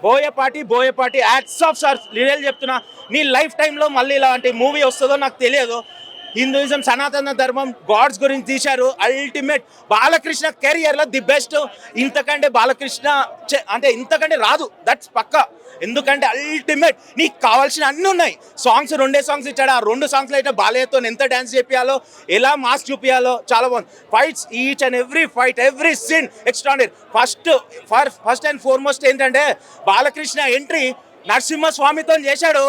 Boyapati ads of sir, real చెప్తున్నా. నీ life టైంలో మళ్ళీ ఇలాంటి మూవీ వస్తుందో నాకు తెలియదు. హిందూయిజం, సనాతన ధర్మం, గాడ్స్ గురించి తీశారు. అల్టిమేట్. బాలకృష్ణ కెరియర్లో ది బెస్ట్. ఇంతకంటే బాలకృష్ణ అంటే ఇంతకంటే రాదు, దట్స్ పక్కా. ఎందుకంటే అల్టిమేట్. నీకు కావాల్సిన అన్నీ ఉన్నాయి. సాంగ్స్ 2 సాంగ్స్ ఇచ్చాడు. ఆ 2 సాంగ్స్లో అయితే బాలయ్యతో ఎంత డ్యాన్స్ చేపియాలో, ఎలా మాస్ చూపించాలో చాలా బాగుంది. Fights, each and every fight, every scene extraordinary. First and foremost ఏంటంటే బాలకృష్ణ ఎంట్రీ నరసింహస్వామితో చేశాడు.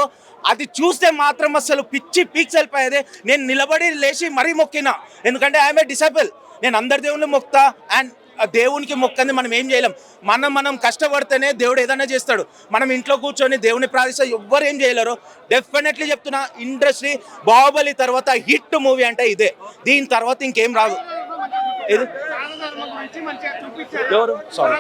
అది చూస్తే మాత్రం అసలు పిచ్చి పీక్స్ వెళ్ళిపోయేది. నేను నిలబడి లేచి మరీ మొక్కినా, ఎందుకంటే ఐఎమ్ ఏ డిసైపుల్. నేను అందరి దేవుళ్ళు మొక్తా. అండ్ దేవునికి మొక్కంది మనం ఏం చేయలేం. మనం కష్టపడితేనే దేవుడు ఏదైనా చేస్తాడు. మనం ఇంట్లో కూర్చొని దేవుని ప్రార్థిస్తే ఎవ్వరు ఏం చేయలేరు. డెఫినెట్లీ చెప్తున్నా, ఇండస్ట్రీ బాహుబలి తర్వాత హిట్ మూవీ అంటే ఇదే. దీని తర్వాత ఇంకేం రాదు. ఎవరు? సారీ,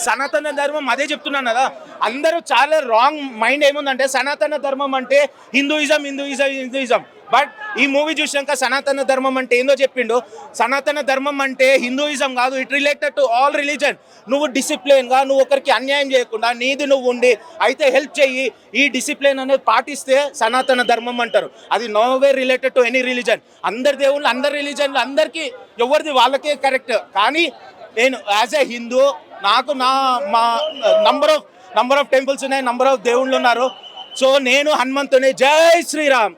సనాతన ధర్మం. అదే చెప్తున్నాను కదా, అందరూ చాలా రాంగ్ మైండ్ ఏముందంటే సనాతన ధర్మం అంటే హిందూయిజం. బట్ ఈ మూవీ చూసాక సనాతన ధర్మం అంటే ఏందో చెప్పిండు. సనాతన ధర్మం అంటే హిందూయిజం కాదు, it related to all religion. నువ్వు డిసిప్లిన్గా, నువ్వు ఒకరికి అన్యాయం చేయకుండా నీది నువ్వు ఉండి అయితే హెల్ప్ చెయ్యి. ఈ డిసిప్లిన్ అనేది పాటిస్తే సనాతన ధర్మం అంటారు. అది నోవే రిలేటెడ్ టు ఎనీ రిలీజన్. అందరి దేవుళ్ళు, అందరి రిలీజన్లు, అందరికీ ఎవరిది వాళ్ళకే కరెక్ట్. కానీ నేను యాజ్ ఏ హిందూ, నాకు మా నంబర్ ఆఫ్ టెంపుల్స్ ఉన్నాయి, నంబర్ ఆఫ్ దేవుళ్ళు ఉన్నారు. సో నేను హనుమంతుని. జై శ్రీరామ్.